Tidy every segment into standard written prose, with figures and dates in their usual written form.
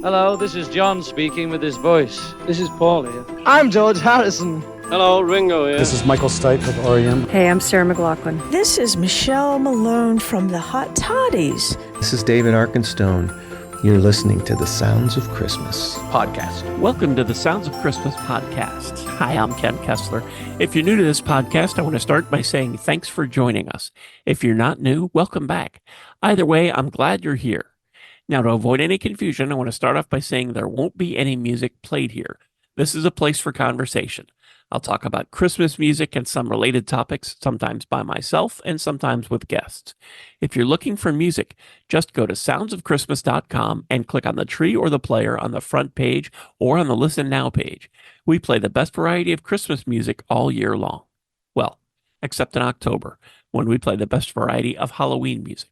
Hello, this is John speaking with his voice. This is Paul here. I'm George Harrison. Hello, Ringo here. This is Michael Stipe of REM. Hey, I'm Sarah McLachlan. This is Michelle Malone from the Hot Toddies. This is David Arkenstone. You're listening to the Sounds of Christmas podcast. Welcome to the Sounds of Christmas podcast. Hi, I'm Ken Kessler. If you're new to this podcast, I want to start by saying thanks for joining us. If you're not new, welcome back. Either way, I'm glad you're here. Now, to avoid any confusion, I want to start off by saying there won't be any music played here. This is a place for conversation. I'll talk about Christmas music and some related topics, sometimes by myself and sometimes with guests. If you're looking for music, just go to soundsofchristmas.com and click on the tree or the player on the front page or on the Listen Now page. We play the best variety of Christmas music all year long. Well, except in October, when we play the best variety of Halloween music.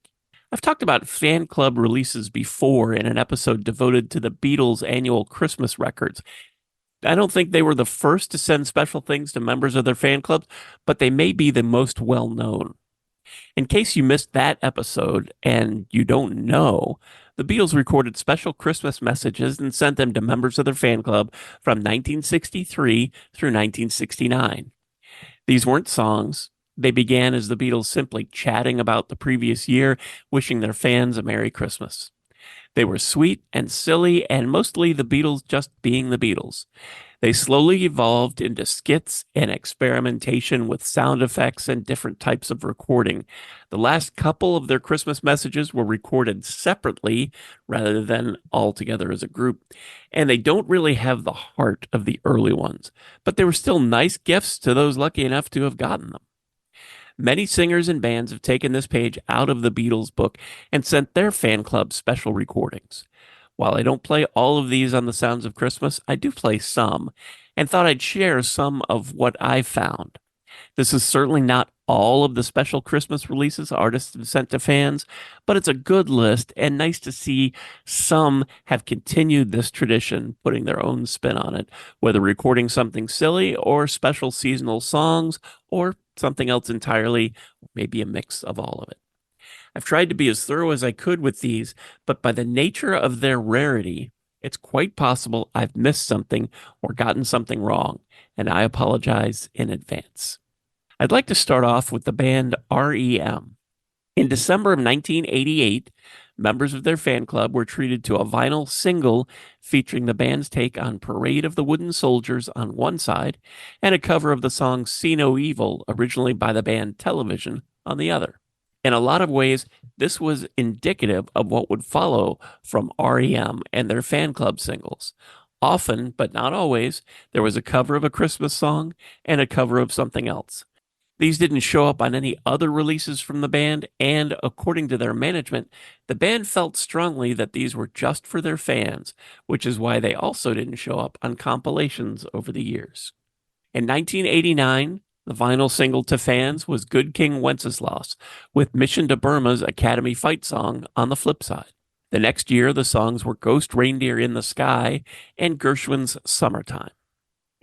I've talked about fan club releases before in an episode devoted to the Beatles' annual Christmas records. I don't think they were the first to send special things to members of their fan clubs, but they may be the most well-known. In case you missed that episode and you don't know, the Beatles recorded special Christmas messages and sent them to members of their fan club from 1963 through 1969. These weren't songs. They began as the Beatles simply chatting about the previous year, wishing their fans a Merry Christmas. They were sweet and silly, and mostly the Beatles just being the Beatles. They slowly evolved into skits and experimentation with sound effects and different types of recording. The last couple of their Christmas messages were recorded separately rather than all together as a group, and they don't really have the heart of the early ones, but they were still nice gifts to those lucky enough to have gotten them. Many singers and bands have taken this page out of the Beatles book and sent their fan club special recordings. While I don't play all of these on the Sounds of Christmas, I do play some, and thought I'd share some of what I found. This is certainly not all of the special Christmas releases artists have sent to fans, but it's a good list and nice to see some have continued this tradition, putting their own spin on it, whether recording something silly or special seasonal songs or something else entirely, maybe a mix of all of it. I've tried to be as thorough as I could with these, but by the nature of their rarity, it's quite possible I've missed something or gotten something wrong, and I apologize in advance. I'd like to start off with the band REM. In December of 1988, members of their fan club were treated to a vinyl single featuring the band's take on Parade of the Wooden Soldiers on one side and a cover of the song See No Evil, originally by the band Television, on the other. In a lot of ways, this was indicative of what would follow from REM and their fan club singles. Often, but not always, there was a cover of a Christmas song and a cover of something else. These didn't show up on any other releases from the band, and according to their management, the band felt strongly that these were just for their fans, which is why they also didn't show up on compilations over the years. In 1989, the vinyl single to fans was Good King Wenceslas, with Mission to Burma's Academy Fight song on the flip side. The next year, the songs were Ghost Reindeer in the Sky and Gershwin's Summertime.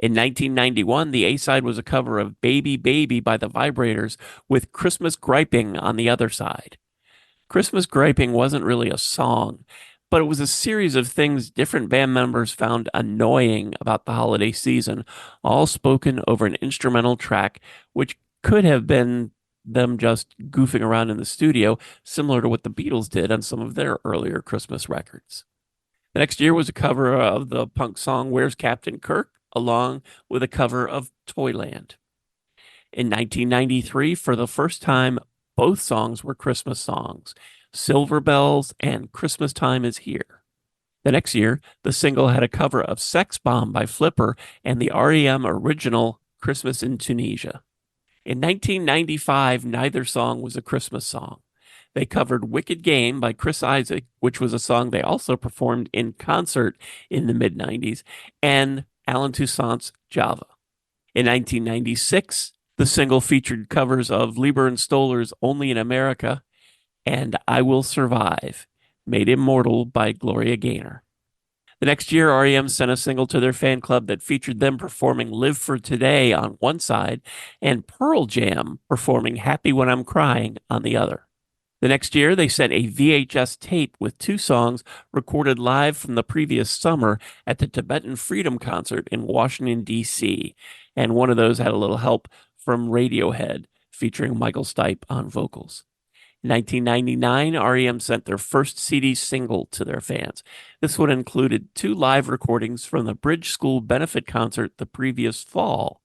In 1991, the A-side was a cover of Baby Baby by the Vibrators with Christmas Griping on the other side. Christmas Griping wasn't really a song, but it was a series of things different band members found annoying about the holiday season, all spoken over an instrumental track, which could have been them just goofing around in the studio, similar to what the Beatles did on some of their earlier Christmas records. The next year was a cover of the punk song Where's Captain Kirk, along with a cover of Toyland. In 1993, for the first time, both songs were Christmas songs, Silver Bells and Christmas Time is Here. The next year, the single had a cover of Sex Bomb by Flipper and the REM original Christmas in Tunisia. In 1995, neither song was a Christmas song. They covered Wicked Game by Chris Isaak, which was a song they also performed in concert in the mid-90s, and Alan Toussaint's Java. In 1996, the single featured covers of Lieber and Stoller's Only in America and I Will Survive, made immortal by Gloria Gaynor. The next year, REM sent a single to their fan club that featured them performing Live for Today on one side and Pearl Jam performing Happy When I'm Crying on the other. The next year, they sent a VHS tape with 2 songs recorded live from the previous summer at the Tibetan Freedom Concert in Washington, D.C. And one of those had a little help from Radiohead, featuring Michael Stipe on vocals. In 1999, REM sent their first CD single to their fans. This one included 2 live recordings from the Bridge School benefit concert the previous fall.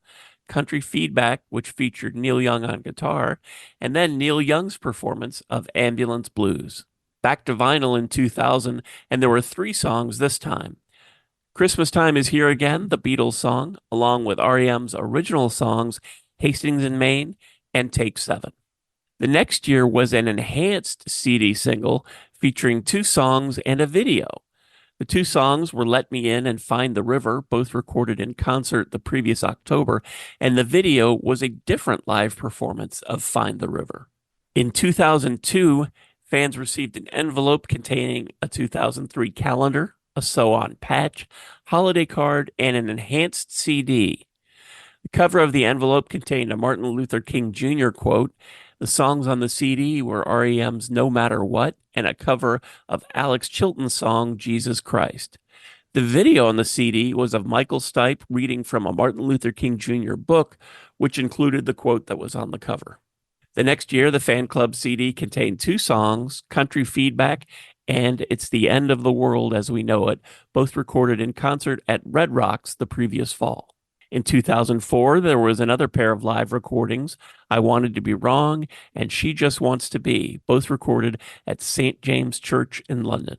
Country Feedback, which featured Neil Young on guitar, and then Neil Young's performance of Ambulance Blues. Back to vinyl in 2000, and there were 3 songs this time. Christmas Time Is Here Again, the Beatles song, along with REM's original songs, Hastings in Maine and Take 7. The next year was an enhanced CD single featuring 2 songs and a video. The 2 songs were Let Me In and Find the River, both recorded in concert the previous October, and the video was a different live performance of Find the River. In 2002, fans received an envelope containing a 2003 calendar, a sew-on patch, holiday card, and an enhanced CD. The cover of the envelope contained a Martin Luther King Jr. quote. The songs on the CD were REM's No Matter What and a cover of Alex Chilton's song Jesus Christ. The video on the CD was of Michael Stipe reading from a Martin Luther King Jr. book, which included the quote that was on the cover. The next year, the fan club CD contained 2 songs, Country Feedback and It's the End of the World as We Know It, both recorded in concert at Red Rocks the previous fall. In 2004, there was another pair of live recordings, I Wanted to Be Wrong and She Just Wants to Be, both recorded at St. James Church in London.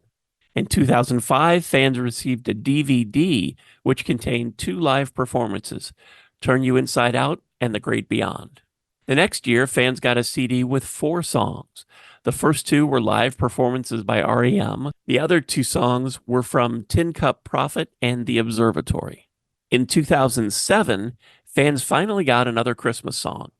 In 2005, fans received a DVD which contained 2 live performances, Turn You Inside Out and The Great Beyond. The next year, fans got a CD with 4 songs. The first 2 were live performances by REM. The other 2 songs were from Tin Cup Prophet and The Observatory. In 2007, fans finally got another Christmas song.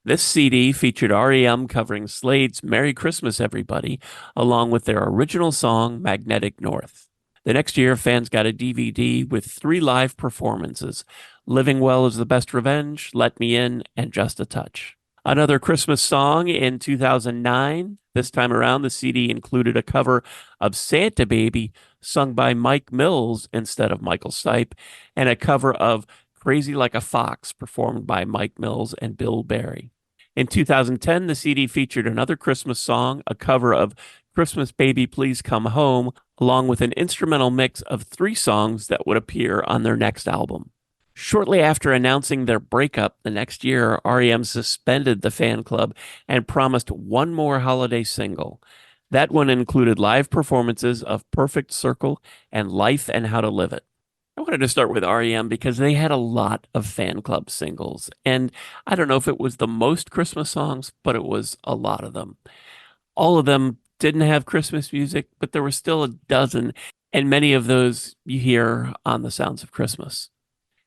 This CD featured REM covering Slade's Merry Christmas, Everybody, along with their original song, Magnetic North. The next year, fans got a DVD with 3 live performances, Living Well is the Best Revenge, Let Me In, and Just a Touch. Another Christmas song in 2009. This time around, the CD included a cover of Santa Baby, sung by Mike Mills instead of Michael Stipe, and a cover of Crazy Like a Fox, performed by Mike Mills and Bill Berry. In 2010, the CD featured another Christmas song, a cover of Christmas Baby Please Come Home, along with an instrumental mix of 3 songs that would appear on their next album. Shortly after announcing their breakup the next year, REM suspended the fan club and promised one more holiday single. That one included live performances of Perfect Circle and Life and How to Live It. I wanted to start with REM because they had a lot of fan club singles, and I don't know if it was the most Christmas songs, but it was a lot of them. All of them didn't have Christmas music, but there were still a dozen, and many of those you hear on The Sounds of Christmas.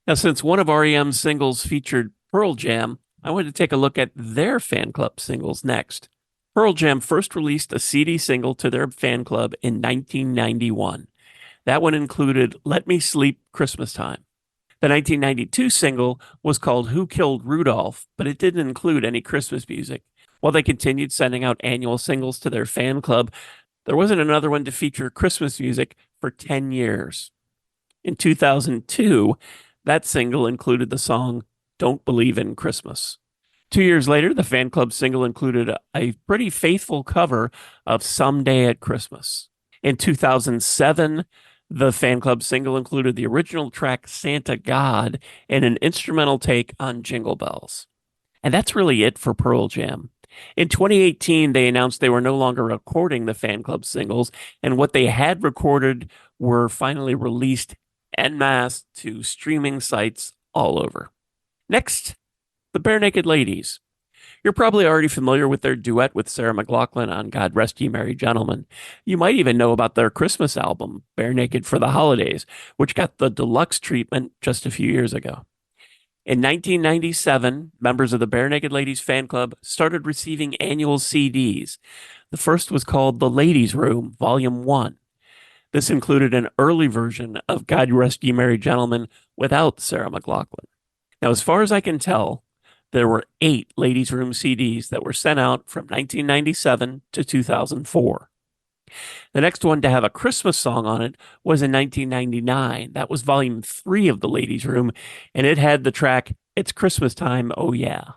Now, since one of REM's singles featured Pearl Jam, I wanted to take a look at their fan club singles next. Pearl Jam first released a CD single to their fan club in 1991. That one included Let Me Sleep Christmas Time. The 1992 single was called Who Killed Rudolph, but it didn't include any Christmas music. While they continued sending out annual singles to their fan club, there wasn't another one to feature Christmas music for 10 years. In 2002, that single included the song Don't Believe in Christmas. 2 years later, the fan club single included a pretty faithful cover of Someday at Christmas. In 2007, the fan club single included the original track Santa God and an instrumental take on Jingle Bells. And that's really it for Pearl Jam. In 2018, they announced they were no longer recording the fan club singles, and what they had recorded were finally released en masse to streaming sites all over. Next, the Bare Naked Ladies. You're probably already familiar with their duet with Sarah McLachlan on God Rest Ye Merry Gentlemen. You might even know about their Christmas album, Bare Naked for the Holidays, which got the deluxe treatment just a few years ago. In 1997, members of the Bare Naked Ladies fan club started receiving annual CDs. The first was called The Ladies' Room, Volume 1. This included an early version of God Rest Ye Merry Gentlemen without Sarah McLachlan. Now, as far as I can tell, There were 8 Ladies' Room CDs that were sent out from 1997 to 2004. The next one to have a Christmas song on it was in 1999. That was volume 3 of the Ladies' Room, and it had the track It's Christmas Time, Oh Yeah.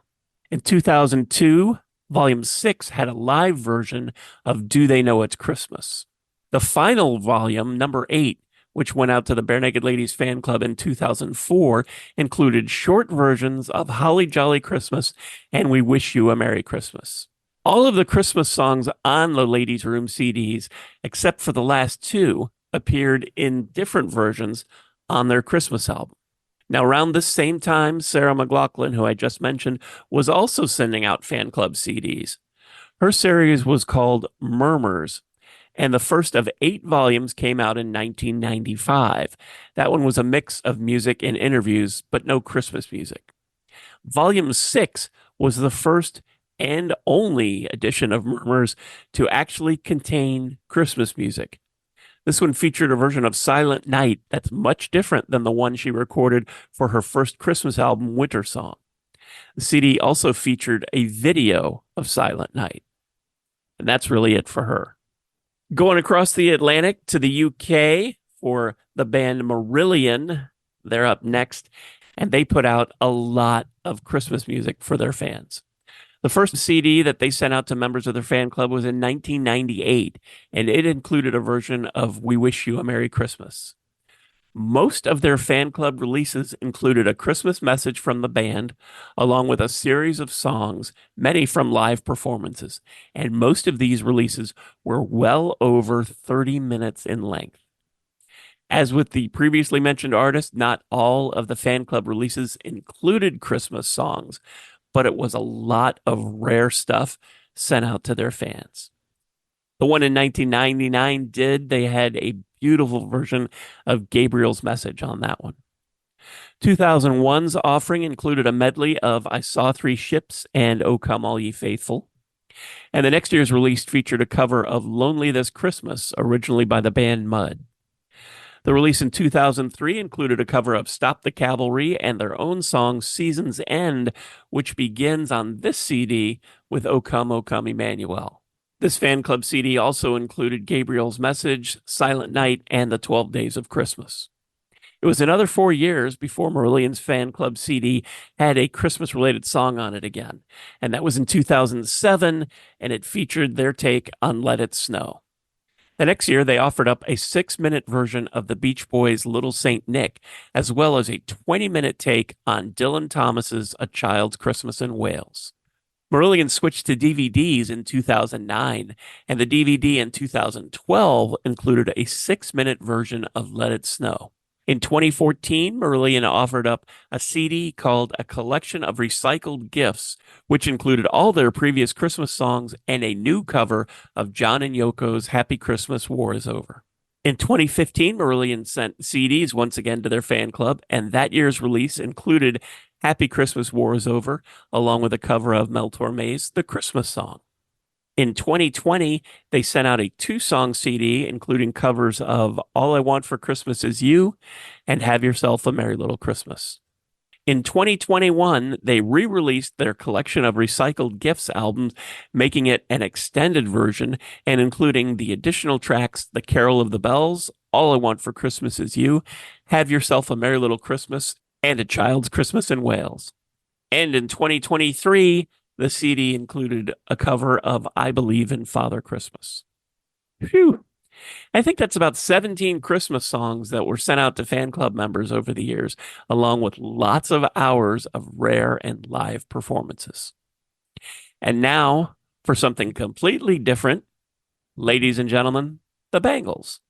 In 2002, volume 6 had a live version of Do They Know It's Christmas. The final volume, number 8, which went out to the Bare Naked Ladies fan club in 2004, included short versions of Holly Jolly Christmas and We Wish You a Merry Christmas. All of the Christmas songs on the Ladies' Room CDs, except for the last 2, appeared in different versions on their Christmas album. Now, around this same time, Sarah McLachlan, who I just mentioned, was also sending out fan club CDs. Her series was called Murmurs, and the first of 8 volumes came out in 1995. That one was a mix of music and interviews, but no Christmas music. Volume 6 was the first and only edition of Murmurs to actually contain Christmas music. This one featured a version of Silent Night that's much different than the one she recorded for her first Christmas album, Winter Song. The CD also featured a video of Silent Night. And that's really it for her. Going across the Atlantic to the UK for the band Marillion. They're up next, and they put out a lot of Christmas music for their fans. The first CD that they sent out to members of their fan club was in 1998, and it included a version of We Wish You a Merry Christmas. Most of their fan club releases included a Christmas message from the band, along with a series of songs, many from live performances, and most of these releases were well over 30 minutes in length. As with the previously mentioned artist, not all of the fan club releases included Christmas songs, but it was a lot of rare stuff sent out to their fans. The one in 1999 did. They had a beautiful version of Gabriel's Message on that one. 2001's offering included a medley of I Saw Three Ships and O Come All Ye Faithful. And the next year's release featured a cover of Lonely This Christmas, originally by the band Mud. The release in 2003 included a cover of Stop the Cavalry and their own song Season's End, which begins on this CD with O Come, Emmanuel. This fan club CD also included Gabriel's Message, Silent Night, and the 12 Days of Christmas. It was another 4 years before Marillion's fan club CD had a Christmas-related song on it again, and that was in 2007, and it featured their take on Let It Snow. The next year, they offered up a 6-minute version of the Beach Boys' Little Saint Nick, as well as a 20-minute take on Dylan Thomas's A Child's Christmas in Wales. Marillion switched to DVDs in 2009, and the DVD in 2012 included a 6-minute version of Let It Snow. In 2014, Marillion offered up a CD called A Collection of Recycled Gifts, which included all their previous Christmas songs and a new cover of John and Yoko's Happy Christmas, War is Over. In 2015, Marillion sent CDs once again to their fan club, and that year's release included Happy Christmas, War is Over, along with a cover of Mel Torme's The Christmas Song. In 2020, they sent out a 2-song CD, including covers of All I Want for Christmas Is You and Have Yourself a Merry Little Christmas. In 2021, they re-released their collection of Recycled Gifts albums, making it an extended version and including the additional tracks The Carol of the Bells, All I Want for Christmas Is You, Have Yourself a Merry Little Christmas, and A Child's Christmas in Wales. And in 2023, the CD included a cover of I Believe in Father Christmas. Phew. I think that's about 17 Christmas songs that were sent out to fan club members over the years, along with lots of hours of rare and live performances. And now, for something completely different, ladies and gentlemen, the Bangles.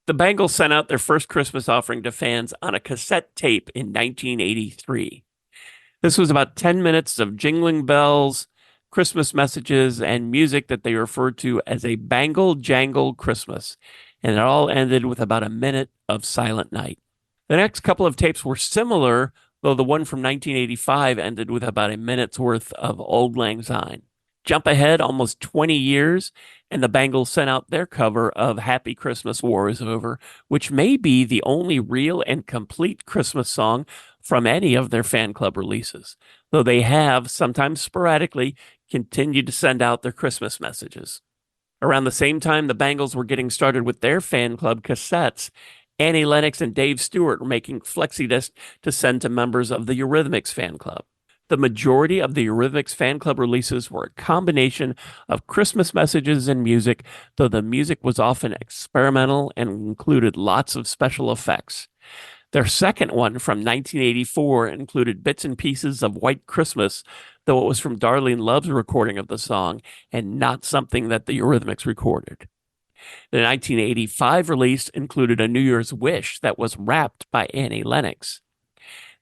The Bangles sent out their first Christmas offering to fans on a cassette tape in 1983. This was about 10 minutes of jingling bells, Christmas messages, and music that they referred to as a Bangle Jangle Christmas, and it all ended with about a minute of Silent Night. The next couple of tapes were similar, though the one from 1985 ended with about a minute's worth of Auld Lang Syne. Jump ahead almost 20 years, and the Bangles sent out their cover of Happy Christmas, War is Over, which may be the only real and complete Christmas song from any of their fan club releases, though they have, sometimes sporadically, continued to send out their Christmas messages. Around the same time the Bangles were getting started with their fan club cassettes, Annie Lennox and Dave Stewart were making flexi-discs to send to members of the Eurythmics fan club. The majority of the Eurythmics fan club releases were a combination of Christmas messages and music, though the music was often experimental and included lots of special effects. Their second one from 1984 included bits and pieces of White Christmas, though it was from Darlene Love's recording of the song and not something that the Eurythmics recorded. The 1985 release included a New Year's Wish that was rapped by Annie Lennox.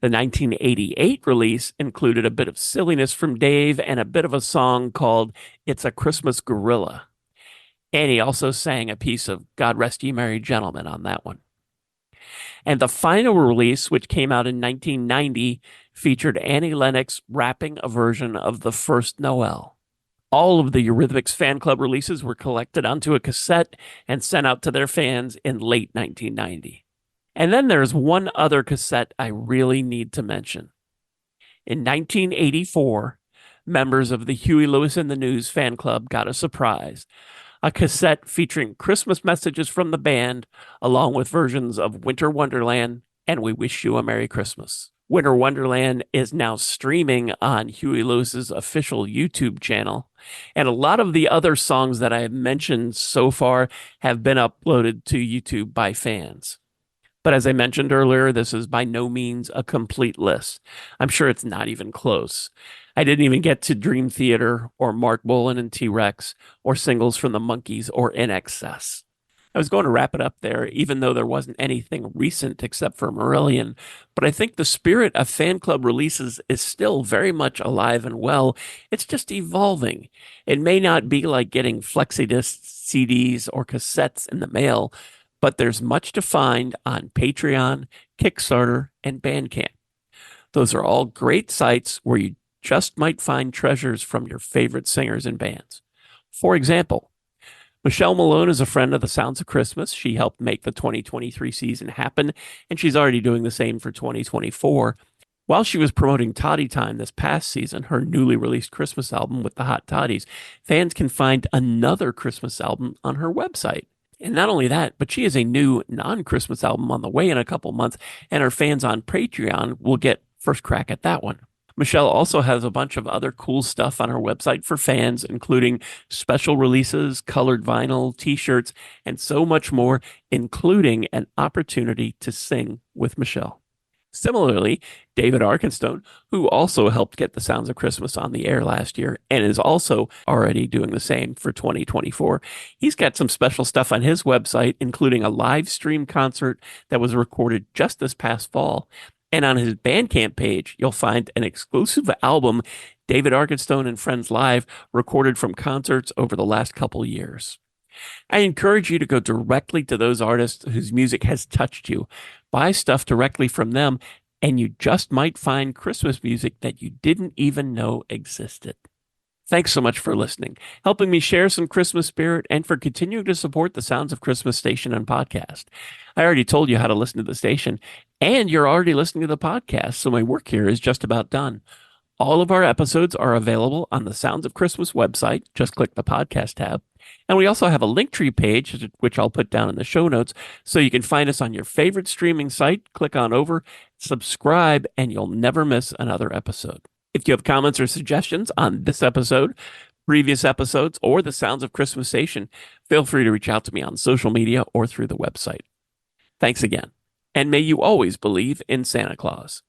The 1988 release included a bit of silliness from Dave and a bit of a song called It's a Christmas Gorilla. Annie also sang a piece of God Rest Ye Merry Gentlemen on that one. And the final release, which came out in 1990, featured Annie Lennox rapping a version of The First Noel. All of the Eurythmics fan club releases were collected onto a cassette and sent out to their fans in late 1990. And then there's one other cassette I really need to mention. In 1984, members of the Huey Lewis and the News fan club got a surprise. A cassette featuring Christmas messages from the band, along with versions of Winter Wonderland and We Wish You a Merry Christmas. Winter Wonderland is now streaming on Huey Lewis's official YouTube channel, and a lot of the other songs that I have mentioned so far have been uploaded to YouTube by fans. But as I mentioned earlier, this is by no means a complete list. I'm sure it's not even close. I didn't even get to Dream Theater or Mark Bolan and T-Rex or singles from the Monkees or In Excess. I was going to wrap it up there, even though there wasn't anything recent except for Marillion. But I think the spirit of fan club releases is still very much alive and well. It's just evolving. It may not be like getting flexi-discs, CDs, or cassettes in the mail, but there's much to find on Patreon, Kickstarter, and Bandcamp. Those are all great sites where you just might find treasures from your favorite singers and bands. For example, Michelle Malone is a friend of the Sounds of Christmas. She helped make the 2023 season happen, and she's already doing the same for 2024. While she was promoting Toddy Time this past season, her newly released Christmas album with the Hot Toddies, fans can find another Christmas album on her website. And not only that, but she has a new non-Christmas album on the way in a couple months, and her fans on Patreon will get first crack at that one. Michelle also has a bunch of other cool stuff on her website for fans, including special releases, colored vinyl, t-shirts, and so much more, including an opportunity to sing with Michelle. Similarly, David Arkenstone, who also helped get the Sounds of Christmas on the air last year and is also already doing the same for 2024, he's got some special stuff on his website, including a live stream concert that was recorded just this past fall. And on his Bandcamp page, you'll find an exclusive album, David Arkenstone and Friends Live, recorded from concerts over the last couple years. I encourage you to go directly to those artists whose music has touched you. Buy stuff directly from them, and you just might find Christmas music that you didn't even know existed. Thanks so much for listening, helping me share some Christmas spirit, and for continuing to support the Sounds of Christmas station and podcast. I already told you how to listen to the station, and you're already listening to the podcast, so my work here is just about done. All of our episodes are available on the Sounds of Christmas website. Just click the podcast tab. And we also have a Linktree page, which I'll put down in the show notes, so you can find us on your favorite streaming site. Click on over, subscribe, and you'll never miss another episode. If you have comments or suggestions on this episode, previous episodes, or the Sounds of Christmas station, feel free to reach out to me on social media or through the website. Thanks again, and may you always believe in Santa Claus.